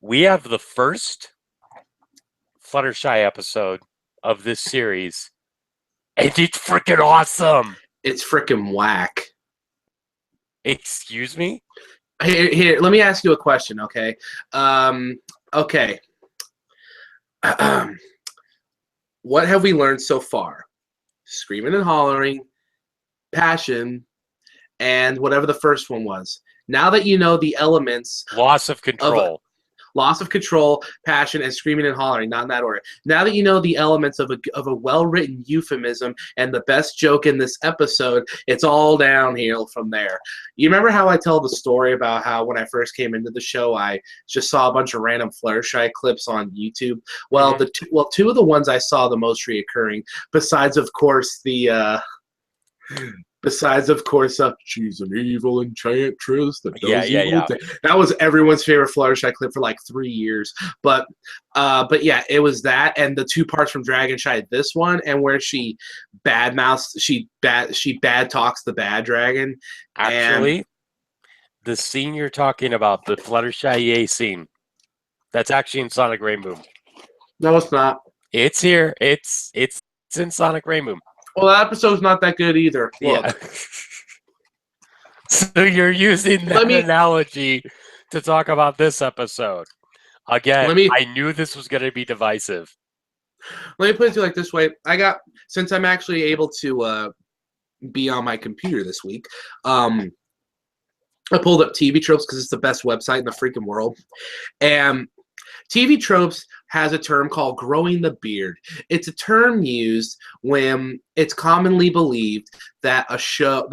we have the first Fluttershy episode of this series, and it's freaking awesome. It's freaking whack. Excuse me? Here, let me ask you a question, okay? Okay. What have we learned so far? Screaming and hollering, passion, and whatever the first one was. Now that you know the elements Loss of control. Loss of control, passion, and screaming and hollering, not in that order. Now that you know the elements of a well-written euphemism and the best joke in this episode, it's all downhill from there. You remember how I tell the story about how when I first came into the show, I just saw a bunch of random Fluttershy clips on YouTube? Well, two of the ones I saw the most reoccurring, besides of course she's an evil enchantress that does evil things. That was everyone's favorite Fluttershy clip for like 3 years. But yeah, it was that and the two parts from Dragonshy, this one and where she bad talks the bad dragon. Actually, the scene you're talking about, the Fluttershy EA scene, that's actually in Sonic Rainboom. No, it's not. It's here. It's in Sonic Rainboom. Well, that episode's not that good either. Look. Yeah. So you're using that analogy to talk about this episode. Again, I knew this was going to be divisive. Let me put it to you like this way. Since I'm actually able to be on my computer this week, I pulled up TV Tropes because it's the best website in the freaking world. And TV Tropes has a term called growing the beard. It's a term used when it's commonly believed that a show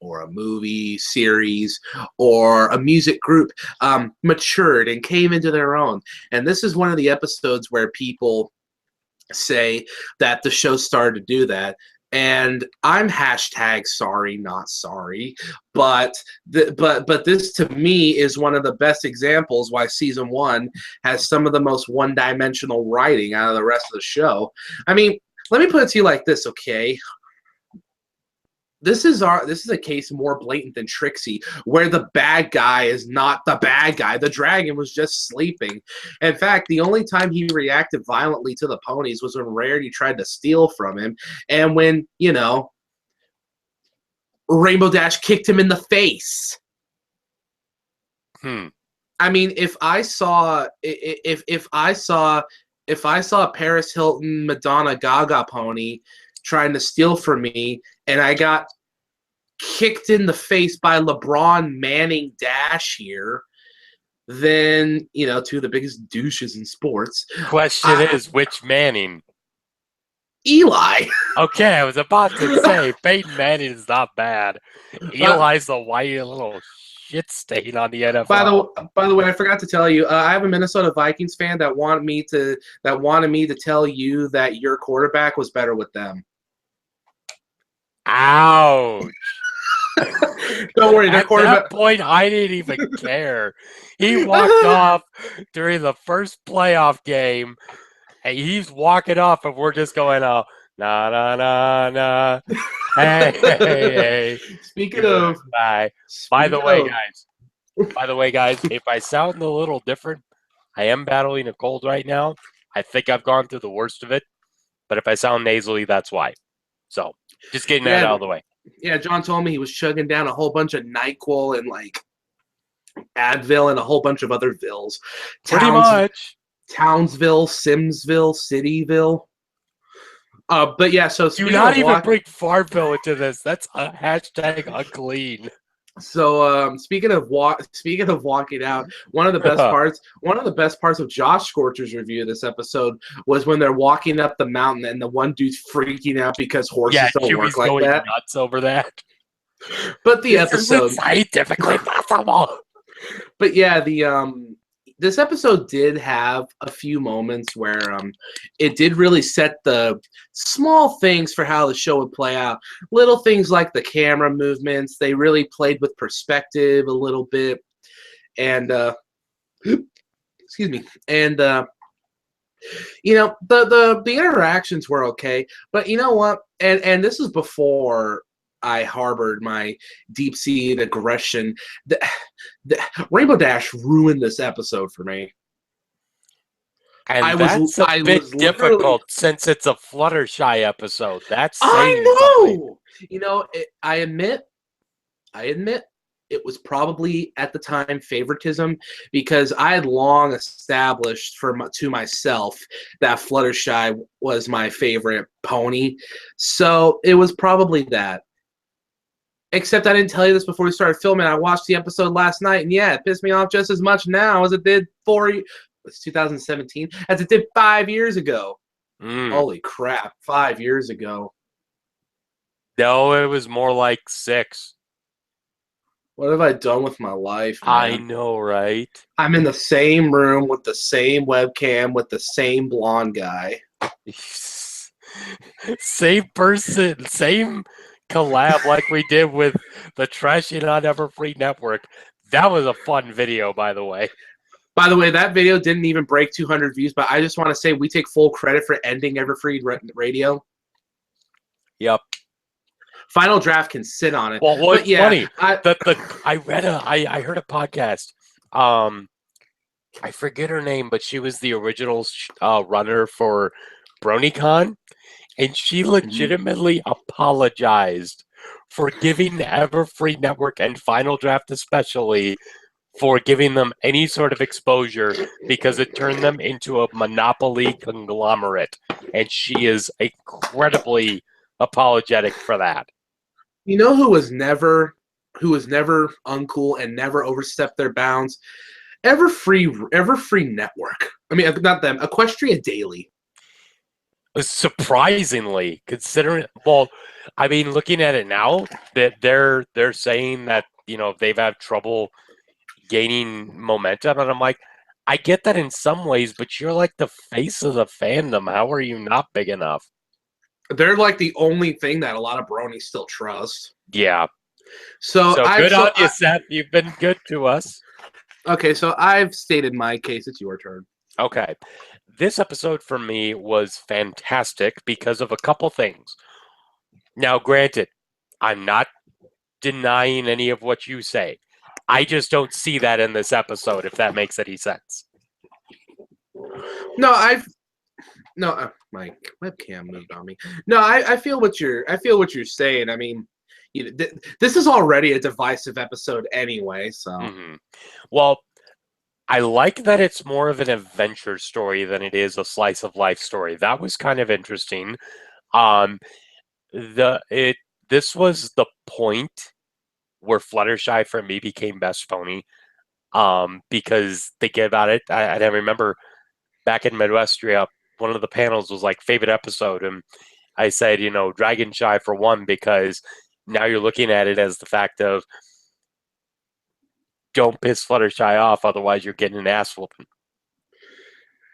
or a movie series or a music group matured and came into their own. And this is one of the episodes where people say that the show started to do that. And I'm hashtag sorry, not sorry, but this to me is one of the best examples why season 1 has some of the most one-dimensional writing out of the rest of the show. I mean, let me put it to you like this, okay? This is a case more blatant than Trixie, where the bad guy is not the bad guy. The dragon was just sleeping. In fact, the only time he reacted violently to the ponies was when Rarity tried to steal from him, and when, Rainbow Dash kicked him in the face. I mean, if I saw a Paris Hilton Madonna Gaga pony trying to steal from me, and I got kicked in the face by LeBron Manning Dash here, then, two of the biggest douches in sports. Question is, which Manning? Eli. Okay, I was about to say, Peyton Manning is not bad. Eli's the white little shit stain on the NFL. By the way, I forgot to tell you, I have a Minnesota Vikings fan that wanted me to tell you that your quarterback was better with them. Ouch. Don't worry, at that point, I didn't even care. He walked off during the first playoff game, and he's walking off, and we're just going, na na na na. Hey. Speaking of, by the way, guys, if I sound a little different, I am battling a cold right now. I think I've gone through the worst of it, but if I sound nasally, that's why. So, just getting that out of the way. Yeah, John told me he was chugging down a whole bunch of NyQuil and Advil and a whole bunch of other vills. Pretty much. Townsville, Simsville, Cityville. But yeah, so do not even bring Farmville into this. That's a hashtag unclean. So speaking of walking out, one of the best parts of Josh Scorcher's review of this episode was when they're walking up the mountain and the one dude's freaking out because horses don't work like that. Nuts over that. But the episode isn't scientifically possible. But yeah, this episode did have a few moments where it did really set the small things for how the show would play out. Little things like the camera movements. They really played with perspective a little bit. And, excuse me. And, the interactions were okay. But you know what? And this is before I harbored my deep-seated aggression. Rainbow Dash ruined this episode for me. And that's a bit difficult since it's a Fluttershy episode. That's saying something. I admit it was probably at the time favoritism because I had long established to myself that Fluttershy was my favorite pony. So it was probably that. Except I didn't tell you this before we started filming. I watched the episode last night, and yeah, it pissed me off just as much now as it did it's 2017, as it did 5 years ago. Holy crap, 5 years ago. No, it was more like 6. What have I done with my life, man? I know, right? I'm in the same room with the same webcam with the same blonde guy. Same person, same collab like we did with the Trashing on Everfree Network. That was a fun video, by the way. By the way, that video didn't even break 200 views, but I just want to say we take full credit for ending Everfree Radio. Yep. Final Draft can sit on it. Well, what's funny? I heard a podcast. I forget her name, but she was the original runner for BronyCon, and she legitimately apologized for giving Everfree Network and Final Draft especially for giving them any sort of exposure because it turned them into a monopoly conglomerate, and she is incredibly apologetic for that. You know who was never uncool and never overstepped their bounds? Everfree Network. I mean, not them. Equestria Daily. Surprisingly, considering, well, I mean, looking at it now, that they're saying that they've had trouble gaining momentum, and I'm like, I get that in some ways, but you're like the face of the fandom. How are you not big enough? They're like the only thing that a lot of bronies still trust. Yeah. So good on you, Seth. You've been good to us. Okay, so I've stated my case. It's your turn. Okay. This episode for me was fantastic because of a couple things. Now, granted, I'm not denying any of what you say. I just don't see that in this episode, if that makes any sense. No, my webcam moved on me. No, I feel what you're saying. I mean, this is already a divisive episode anyway, so. Mm-hmm. Well, I like that it's more of an adventure story than it is a slice of life story. That was kind of interesting. This was the point where Fluttershy for me became best pony, because they gave out it. I remember back in Midwestria, one of the panels was like favorite episode, and I said, Dragonshy for one, because now you're looking at it as the fact of don't piss Fluttershy off, otherwise you're getting an ass whooping.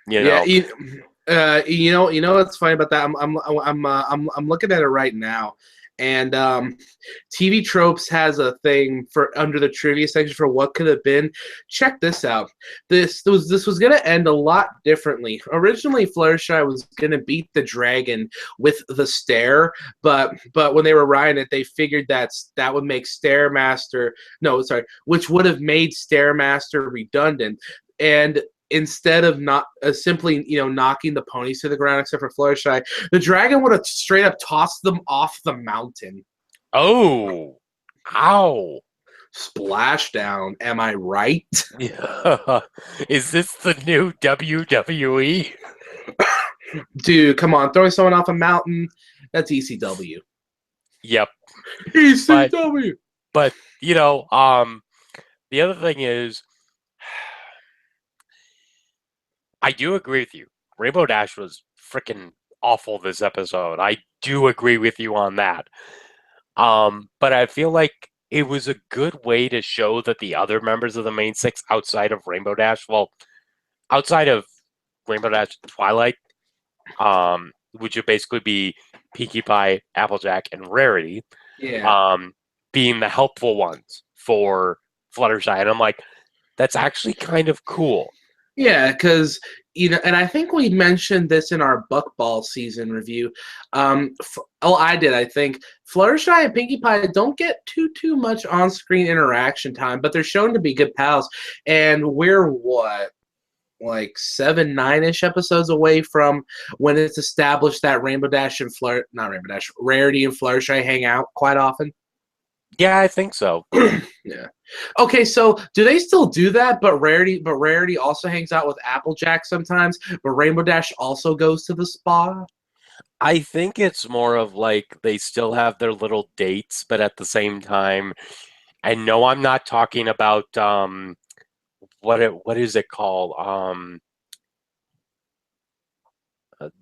Yeah, you know what's funny about that? I'm looking at it right now, and TV Tropes has a thing for under the trivia section for what could have been. Check this out. This was gonna end a lot differently. Originally, Fluttershy was gonna beat the dragon with the stare, but when they were writing it, they figured that would make which would have made Stairmaster redundant, and instead of not simply, knocking the ponies to the ground, except for Fluttershy, the dragon would have straight up tossed them off the mountain. Oh, ow! Splashdown. Am I right? Yeah. Is this the new WWE? Dude, come on, throwing someone off a mountain. That's ECW. Yep. ECW. But the other thing is, I do agree with you. Rainbow Dash was freaking awful this episode. I do agree with you on that. But I feel like it was a good way to show that the other members of the main six outside of Rainbow Dash, outside of Rainbow Dash Twilight, which would basically be Pinkie Pie, Applejack, and Rarity, being the helpful ones for Fluttershy. And I'm like, that's actually kind of cool. Yeah, because and I think we mentioned this in our Buckball season review. I did. I think Fluttershy and Pinkie Pie don't get too much on-screen interaction time, but they're shown to be good pals. And we're what, like 7, 9-ish episodes away from when it's established that Rainbow Dash and not Rainbow Dash, Rarity and Fluttershy hang out quite often. Yeah, I think so. Yeah. Okay, so do they still do that? But Rarity also hangs out with Applejack sometimes. But Rainbow Dash also goes to the spa. I think it's more of like they still have their little dates, but at the same time, I know I'm not talking about what is it called?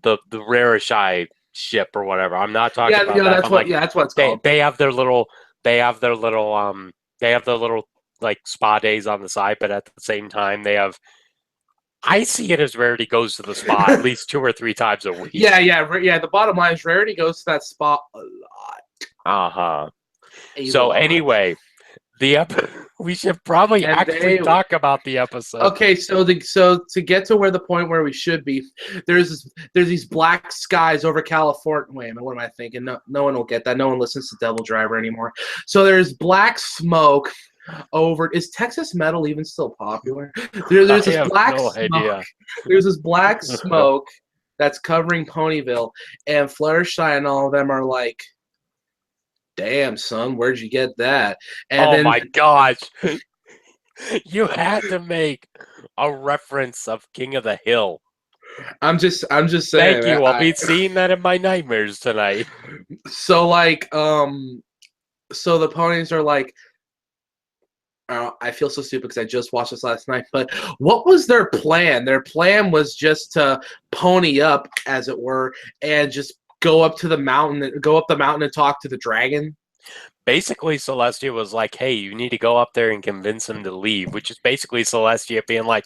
The Rarity ship or whatever. I'm not talking Yeah, about that, but like that's what it's they called. they have their little they have their little they have their little like spa days on the side, but at the same time they have I see it as Rarity goes to the spa at least 2 or 3 times a week. Yeah. The bottom line is Rarity goes to that spot a lot. Uh-huh. A So lot. anyway, we should probably And actually they talk about the episode. Okay, so to get to where the point where we should be, there's these black skies over California. Wait a minute, what am I thinking? No one will get that. No one listens to Devil Driver anymore. So there's black smoke over. Is Texas metal even still popular? I There's this have black no smoke. idea. There's this black smoke that's covering Ponyville, and Fluttershy and all of them are like, "Damn, son, where'd you get that?" And Oh then my gosh. You had to make a reference of King of the Hill. I'm just Thank saying. you. I'll be seeing that in my nightmares tonight. So like so the ponies are like, I feel so stupid because I just watched this last night, but what was their plan? Their plan was just to pony up, as it were, and just go up the mountain and talk to the dragon. Basically, Celestia was like, hey, you need to go up there and convince him to leave, which is basically Celestia being like,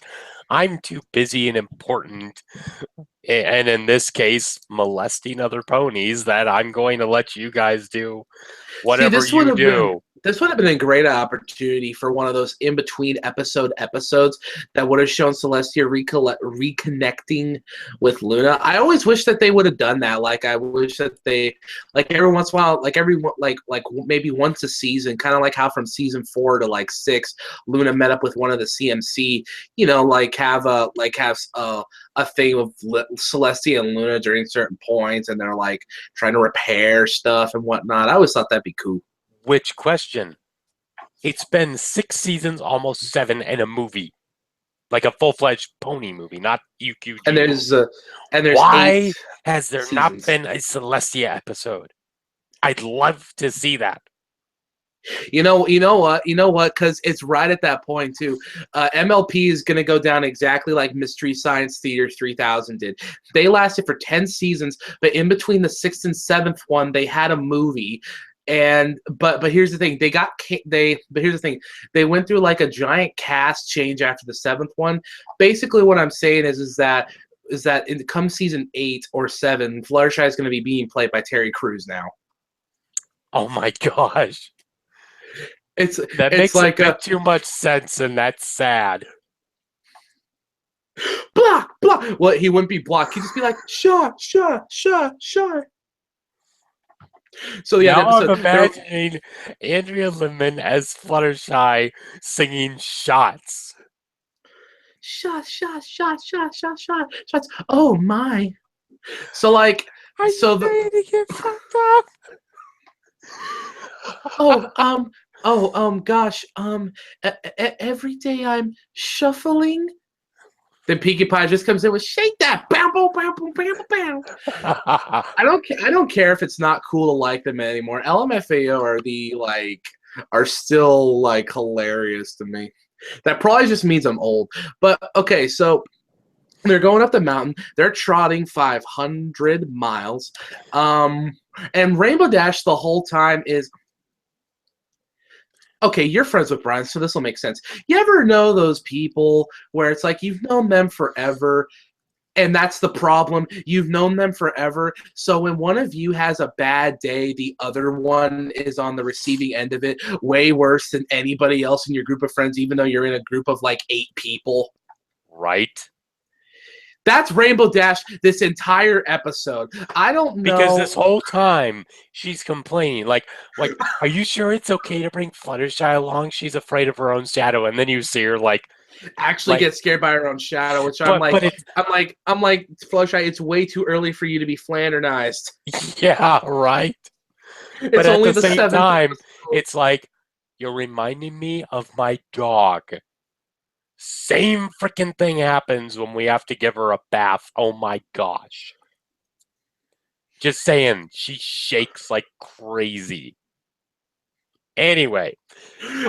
I'm too busy and important, and in this case, molesting other ponies, that I'm going to let you guys do See, whatever you do. this would have been a great opportunity for one of those in between episodes that would have shown Celestia reconnecting with Luna. I always wish that they would have done that. Like I wish that they, like every once in a while, like maybe once a season, kind of like how from season 4 to like 6, Luna met up with one of the CMC. A thing of Celestia and Luna during certain points, and they're like trying to repair stuff and whatnot. I always thought that'd be cool. Which question? It's been 6 seasons, almost 7, and a movie. Like a full-fledged pony movie, not UQG. And there's Why 8 has there not seasons. been a Celestia episode? I'd love to see that. You know what? Because it's right at that point too. MLP is going to go down exactly like Mystery Science Theater 3000 did. They lasted for 10 seasons, but in between the 6th and 7th one, they had a movie. And but here's the thing, they went through like a giant cast change after the 7th one. Basically what I'm saying is that in come season 8 or 7, Fluttershy is going to be being played by Terry Crews now. Oh my gosh. That It's makes like a bit too much sense, and that's sad. block. Well, he wouldn't be blocked. He'd just be like, sure. So yeah, Now I'm imagining Andrea Lemon as Fluttershy singing shots. shots. Oh my. So like, Are you ready to get fucked up? gosh, every day I'm shuffling. Then Pinkie Pie just comes in with shake that, bow, bow, bow, bow, bow, bow. I don't care if it's not cool to like them anymore. LMFAO are still like hilarious to me. That probably just means I'm old. But okay, so they're going up the mountain. They're trotting 500 miles. And Rainbow Dash the whole time is, okay, you're friends with Brian, so this will make sense. You ever know those people where it's like you've known them forever, and that's the problem. You've known them forever, so when one of you has a bad day, the other one is on the receiving end of it way worse than anybody else in your group of friends, even though you're in a group of like 8 people. Right? That's Rainbow Dash this entire episode. I don't know. Because this whole time she's complaining, like, are you sure it's okay to bring Fluttershy along? She's afraid of her own shadow, and then you see her actually get scared by her own shadow, which but I'm like, Fluttershy, it's way too early for you to be flandernized. yeah, right. It's But at only the same 7th time, episode. it's like, you're reminding me of my dog. Same freaking thing happens when we have to give her a bath. Oh my gosh. Just saying, she shakes like crazy. Anyway,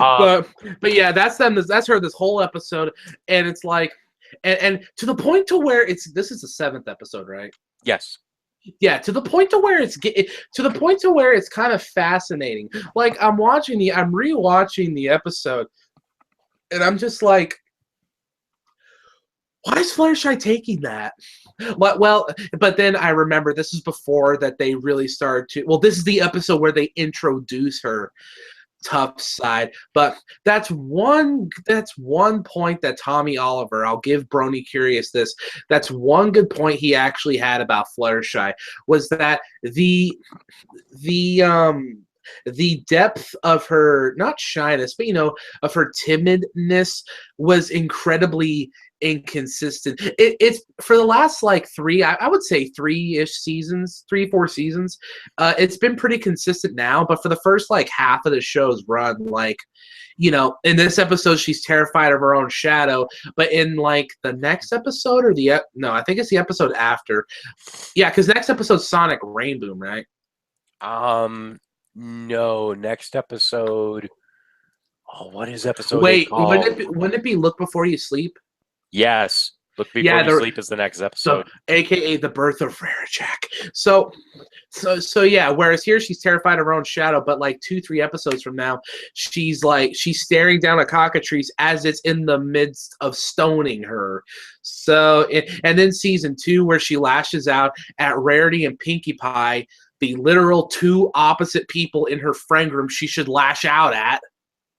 but yeah, that's them. That's her this whole episode, and it's like, and to the point to where this is the 7th episode, right? yes. Yeah, to the point to where it's kind of fascinating. Like I'm rewatching the episode, and I'm just like, why is Fluttershy taking that? Well, but then I remember this is before that they really started to. Well, this is the episode where they introduce her tough side. But that's one point that Tommy Oliver, I'll give Brony Curious this. That's one good point he actually had about Fluttershy, was that the depth of her, not shyness, but of her timidness was incredibly inconsistent. It's for the last like I would say 3-4 seasons. It's been pretty consistent now, but for the first like half of the show's run, like, in this episode she's terrified of her own shadow, but in like the next episode I think it's the episode after. Yeah, because next episode's Sonic Rainboom, right? No, next episode. Oh, what is episode? Wait, wouldn't it be Look Before You Sleep? Yes, Look Before You Sleep is the next episode. AKA the birth of Rara Jack. So yeah. Whereas here she's terrified of her own shadow, but like 2-3 episodes from now, she's staring down a cockatrice as it's in the midst of stoning her. So and then season 2 where she lashes out at Rarity and Pinkie Pie, the literal 2 opposite people in her friend group she should lash out at.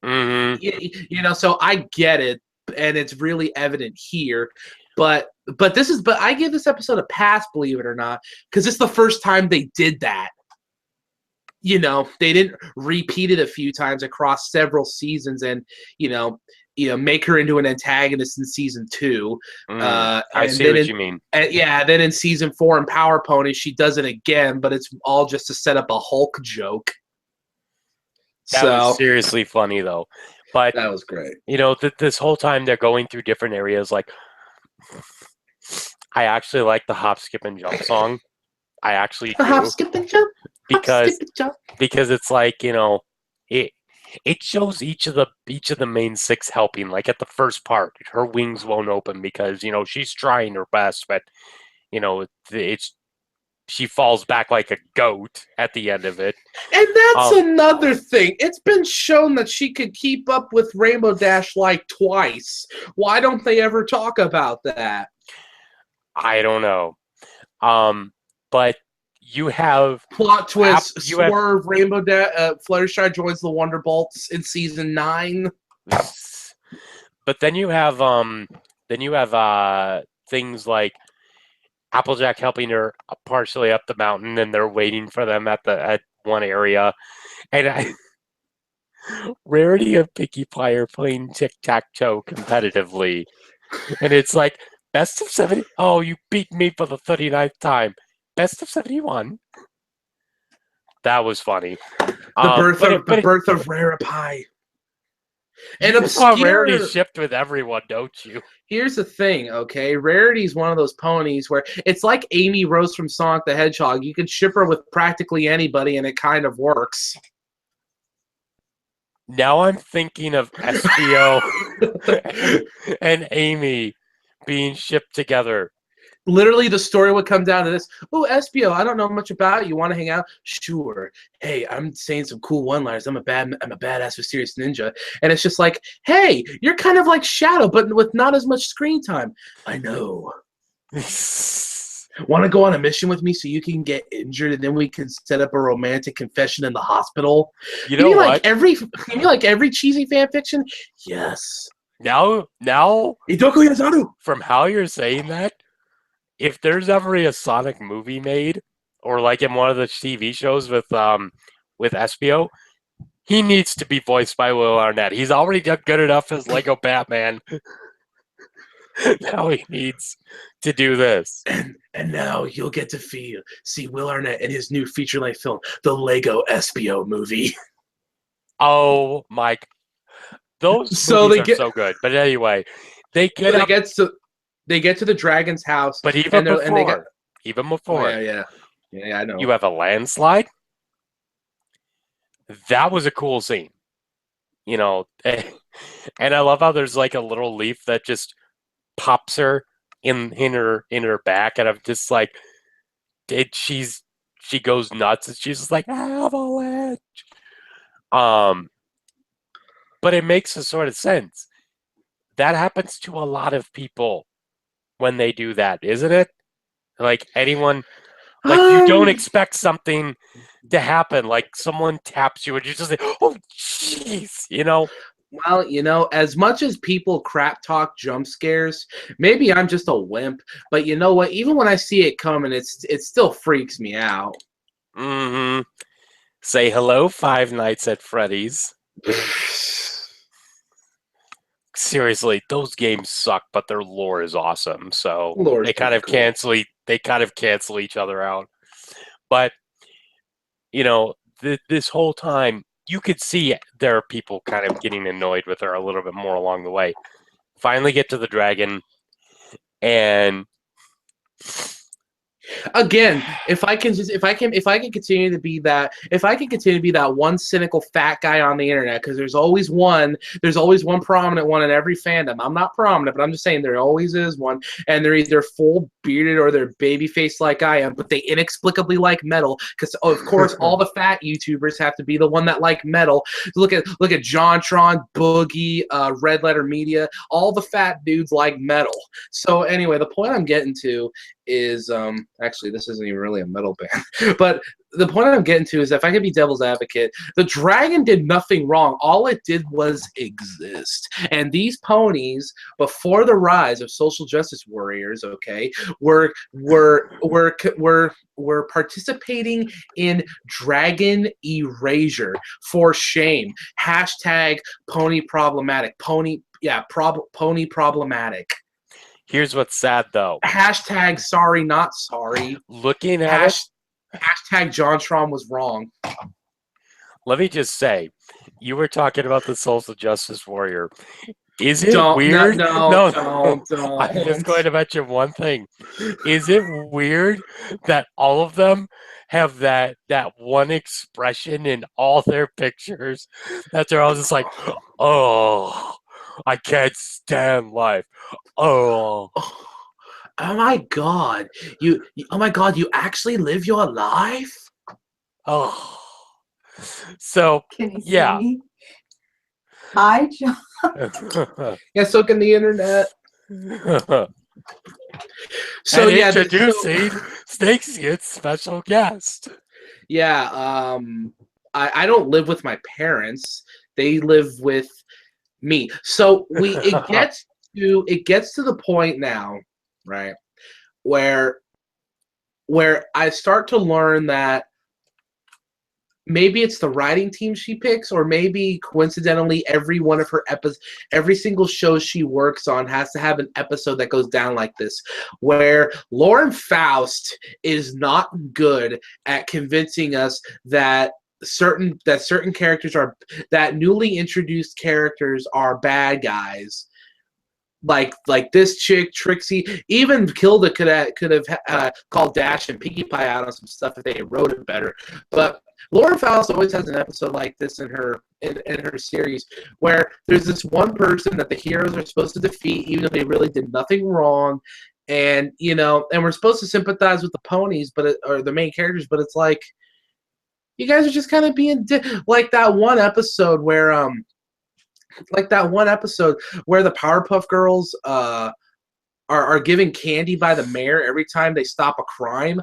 Mm-hmm. So I get it, and it's really evident here. But I give this episode a pass, believe it or not, because it's the first time they did that. They didn't repeat it a few times across several seasons, and make her into an antagonist in season 2. I see what you mean. And then in season 4 in Power Pony, she does it again, but it's all just to set up a Hulk joke. That was seriously funny, though. But that was great. This whole time they're going through different areas. Like, I actually like the Hop, Skip, and Jump song. I actually do. Hop, skip, and jump. Because it's like, it shows each of the main 6 helping. Like at the first part, her wings won't open because she's trying her best, but she falls back like a goat at the end of it. And that's another thing. It's been shown that she could keep up with Rainbow Dash like twice. Why don't they ever talk about that? I don't know. But you have plot twist. Swerve. Rainbow Dash. Fluttershy joins the Wonderbolts in season 9. But then you have things like Applejack helping her partially up the mountain, and they're waiting for them at one area, and Rarity and Pinkie Pie are playing tic-tac-toe competitively, and it's like best of 70. Oh, you beat me for the 39th time. Best of 71. That was funny. The birth of Rara Pie. And obscure Rarity shipped with everyone, don't you? Here's the thing, okay? Rarity's one of those ponies where it's like Amy Rose from Sonic the Hedgehog. You can ship her with practically anybody, and it kind of works. Now I'm thinking of SPO and Amy being shipped together. Literally, the story would come down to this. Oh, SPO, I don't know much about it. You want to hang out? Sure. Hey, I'm saying some cool one-liners. I'm a badass mysterious ninja. And it's just like, hey, you're kind of like Shadow, but with not as much screen time. I know. Want to go on a mission with me so you can get injured, and then we can set up a romantic confession in the hospital? You know what? You mean like every cheesy fan fiction? Yes. Now, Idoko Yazaru. from how you're saying that, if there's ever a Sonic movie made, or like in one of the TV shows with SBO, he needs to be voiced by Will Arnett. He's already done good enough as Lego Batman. Now he needs to do this. And now you'll get to see Will Arnett in his new feature-length film, the Lego SBO movie. Oh my! Those So movies are so good. But anyway, they get so up. they get to the dragon's house. But even before, Oh, yeah, I know. you have a landslide. That was a cool scene, you know. And I love how there's like a little leaf that just pops her in her back, and I'm just like, she goes nuts, and she's just like avalanche. But it makes a sort of sense. That happens to a lot of people when they do that, isn't it? Like anyone, like you don't expect something to happen, like someone taps you and you're just like, oh jeez, you know. Well, as much as people crap talk jump scares, maybe I'm just a wimp. But you know what? Even when I see it coming, it still freaks me out. Mm-hmm. Say hello, Five Nights at Freddy's. Seriously, those games suck, but their lore is awesome. So they kind of cancel each other out. But this whole time, you could see there are people kind of getting annoyed with her a little bit more along the way. Finally get to the dragon, and again, if I can continue to be that one cynical fat guy on the internet, because there's always one prominent one in every fandom. I'm not prominent, but I'm just saying there always is one, and they're either full bearded or they're baby faced like I am, but they inexplicably like metal, because of course all the fat YouTubers have to be the one that like metal. Look at JonTron, Boogie, Red Letter Media, all the fat dudes like metal. So anyway, the point I'm getting to is actually this isn't even really a metal band, but the point I'm getting to is, if I could be devil's advocate, the dragon did nothing wrong. All it did was exist, and these ponies, before the rise of social justice warriors, okay, were participating in dragon erasure. For shame. Hashtag pony problematic. Pony problematic. Here's what's sad, though. Hashtag sorry, not sorry. Looking at Hashtag JonTron was wrong. Let me just say, you were talking about the social justice warrior. Is it weird? No, don't. I'm just going to mention one thing. Is it weird that all of them have that one expression in all their pictures, that they're all just like, oh, I can't stand life. Oh my God. You actually live your life? Oh. So, Can you see yeah. me? Hi, John. Yeah, so can the internet. So, and introducing Snakeskin's special guest. Yeah, I don't live with my parents. They live with me. So it gets to the point now, right, where I start to learn that maybe it's the writing team she picks, or maybe coincidentally every one of her every single show she works on has to have an episode that goes down like this, where Lauren Faust is not good at convincing us that certain characters that newly introduced characters are bad guys. Like this chick, Trixie, even Kilda could have called Dash and Pinkie Pie out on some stuff if they had wrote it better. But Lauren Faust always has an episode like this in her series, where there's this one person that the heroes are supposed to defeat, even if they really did nothing wrong, and and we're supposed to sympathize with the ponies, or the main characters, but it's like, you guys are just kind of being like that one episode where the Powerpuff Girls are given candy by the mayor every time they stop a crime.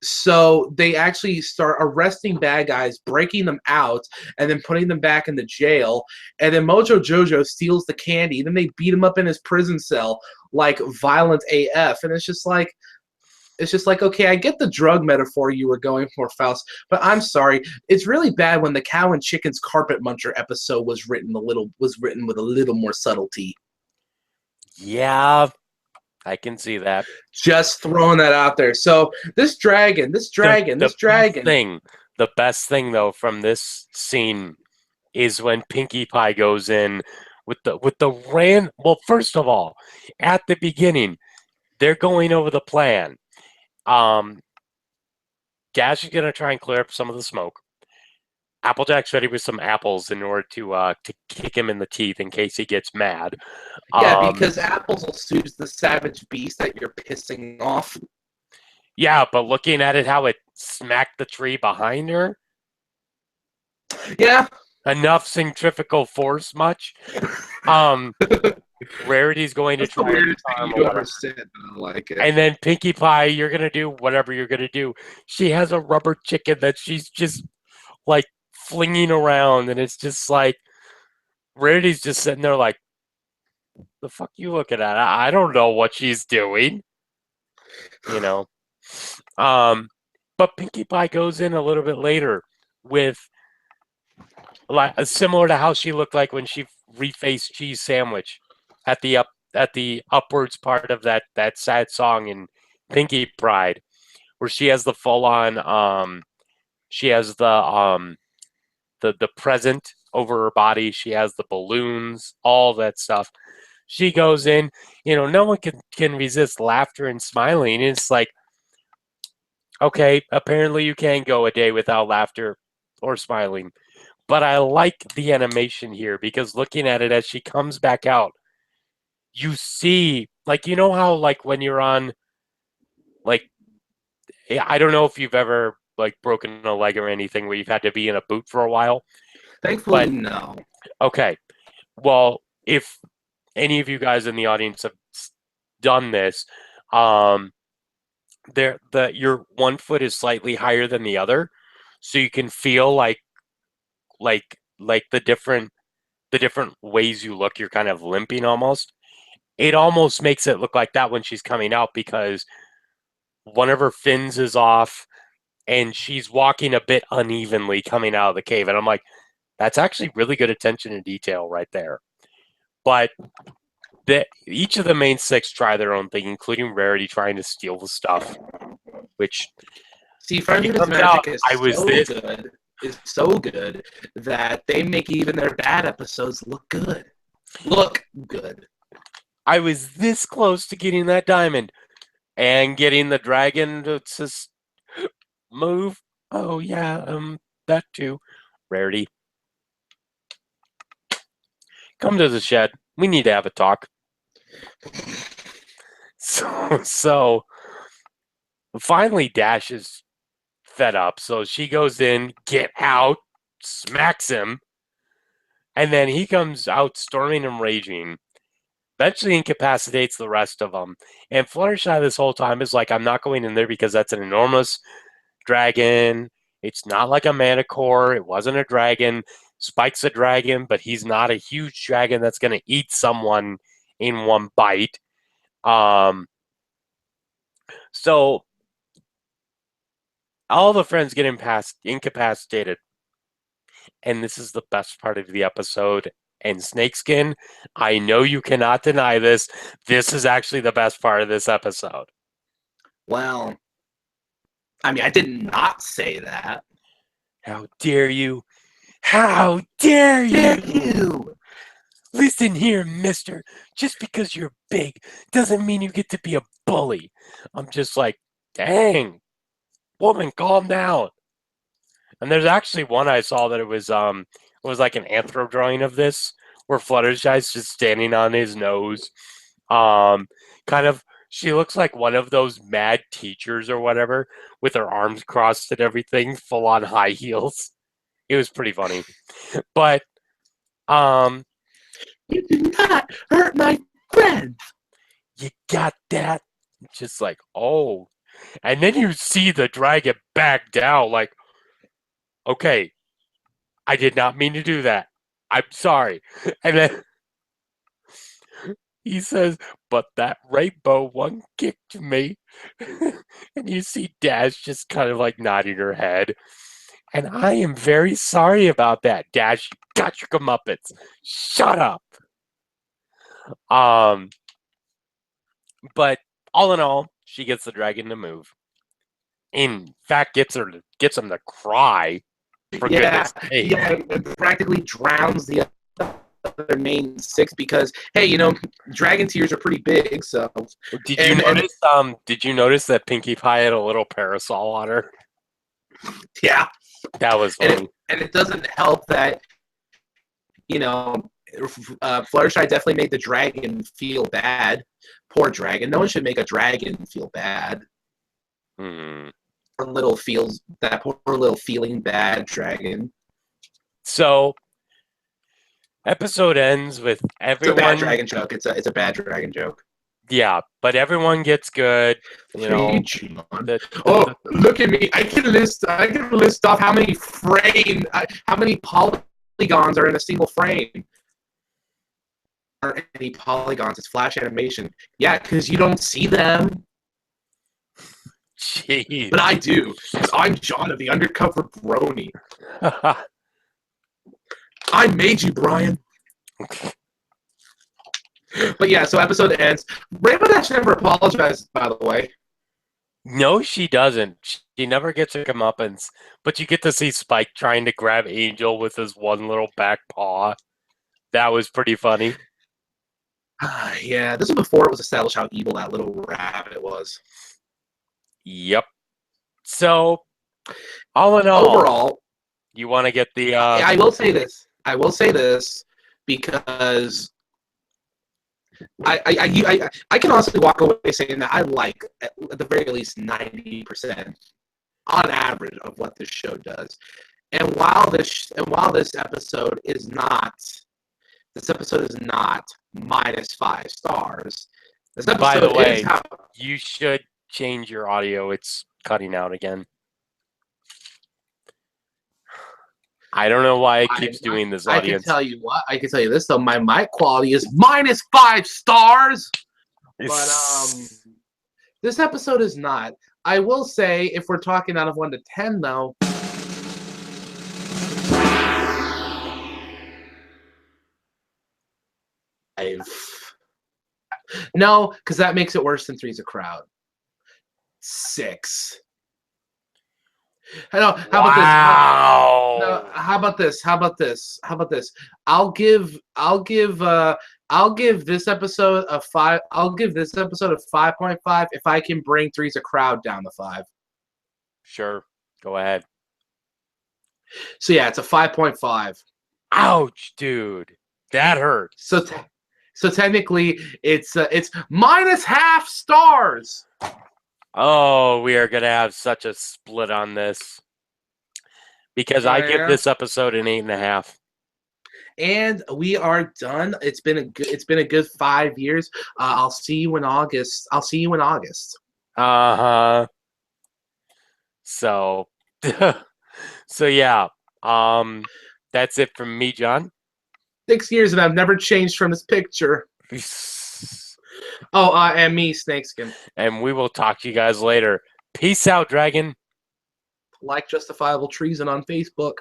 So they actually start arresting bad guys, breaking them out, and then putting them back in the jail. And then Mojo Jojo steals the candy. Then they beat him up in his prison cell like violent AF. And it's just like, okay, I get the drug metaphor you were going for, Faust, but I'm sorry. It's really bad when the Cow and Chicken's Carpet Muncher episode was written with a little more subtlety. Yeah, I can see that. Just throwing that out there. So this dragon. The best thing though from this scene is when Pinkie Pie goes in with the ran. Well, first of all, at the beginning, they're going over the plan. Dash is gonna try and clear up some of the smoke. Applejack's ready with some apples in order to kick him in the teeth in case he gets mad. Yeah, because apples will soothe the savage beast that you're pissing off. Yeah, but looking at it, how it smacked the tree behind her. Yeah. Enough centrifugal force, much. Rarity's going to try and charm or whatever. I like it. And then Pinkie Pie, you're gonna do whatever you're gonna do. She has a rubber chicken that she's just like flinging around, and it's just like Rarity's just sitting there like, the fuck you looking at? I don't know what she's doing. You know. But Pinkie Pie goes in a little bit later with like similar to how she looked like when she refaced Cheese Sandwich at the upwards part of that sad song in Pinkie Pride, where she has the full on she has the present over her body, she has the balloons, all that stuff. She goes in, no one can resist laughter and smiling. It's like, okay, apparently you can't go a day without laughter or smiling. But I like the animation here because looking at it as she comes back out, you see, like, how, like, when you're on, like, I don't know if you've ever, like, broken a leg or anything where you've had to be in a boot for a while. Thankfully, no. Okay. Well, if any of you guys in the audience have done this, your one foot is slightly higher than the other, so you can feel like the different ways you look, you're kind of limping almost. It almost makes it look like that when she's coming out because one of her fins is off and she's walking a bit unevenly coming out of the cave. And I'm like, that's actually really good attention to detail right there. But each of the main six try their own thing, including Rarity trying to steal the stuff, which Friendly Magic is so good that they make even their bad episodes look good. I was this close to getting that diamond and getting the dragon to just move. Oh yeah, that too. Rarity, come to the shed. We need to have a talk. So finally Dash is fed up, so she goes in, get out, smacks him, and then he comes out storming and raging, eventually incapacitates the rest of them. And Fluttershy this whole time is like, I'm not going in there because that's an enormous dragon. It's not like a Manticore. It wasn't a dragon. Spike's a dragon, but he's not a huge dragon that's going to eat someone in one bite. So all the friends get incapacitated. And this is the best part of the episode. And Snakeskin, I know you cannot deny this. This is actually the best part of this episode. Well, I mean, I did not say that. How dare you? How dare you? Listen here, mister. Just because you're big doesn't mean you get to be a bully. I'm just like, dang, woman, calm down. And there's actually one I saw that it was like an anthro drawing of this, where Fluttershy's just standing on his nose. Kind of, she looks like one of those mad teachers or whatever, with her arms crossed and everything, full on high heels. It was pretty funny. But you do not hurt my friends. You got that? Just like, oh, And then you see the dragon back down, like, okay, I did not mean to do that. I'm sorry. And then he says, but that rainbow one kicked me. And you see Dash just kind of like nodding her head. And I am very sorry about that, Dash. You got your comeuppance. Shut up. But all in all, she gets the dragon to move. In fact, gets him to cry. For goodness sake. Yeah, it practically drowns the other main six because, hey, you know, dragon tears are pretty big. So Did you notice that Pinkie Pie had a little parasol on her? Yeah, that was funny. And it doesn't help that, you know, Fluttershy definitely made the dragon feel bad. Poor dragon. No one should make a dragon feel bad. Hmm. Poor little feeling bad dragon. So, episode ends with everyone. It's a bad dragon joke. It's a bad dragon joke. Yeah, but everyone gets good. You know. Look at me! I can list off how many polygons are in a single frame. Aren't any polygons? It's flash animation. Yeah, because you don't see them. Jeez. But I do. Because I'm John of TheUndercoverBrony. I made you, Brian. But yeah, so episode ends. Rainbow Dash never apologized, by the way. No, she doesn't. She never gets her comeuppance. But you get to see Spike trying to grab Angel with his one little back paw. That was pretty funny. Yeah, this was before it was established how evil that little rabbit was. Yep. So, all in all, overall, you want to get the. I will say this. Because I can honestly walk away saying that I like at the very least 90% on average of what this show does. And while this episode is not -5 stars. This episode, by the way, you should change your audio. It's cutting out again. I don't know why it keeps doing this, audience. I can tell you this, though. My mic quality is -5 stars. But this episode is not. I will say, if we're talking out of 1 to 10, though, no, because that makes it worse than Three's a Crowd. 6. How about this? I'll give this episode a 5. I'll give this episode a 5.5 if I can bring Three's a Crowd down to 5. Sure, go ahead. So yeah, it's a 5.5. Ouch, dude, that hurt. So technically, it's -0.5 stars. Oh, we are going to have such a split on this. Because I give this episode an 8.5. And we are done. It's been a good 5 years. I'll see you in August. Uh-huh. So yeah. That's it from me, John. 6 years and I've never changed from this picture. Oh, and me, Snakeskin. And we will talk to you guys later. Peace out, Dragon. Like Justifiable Treason on Facebook.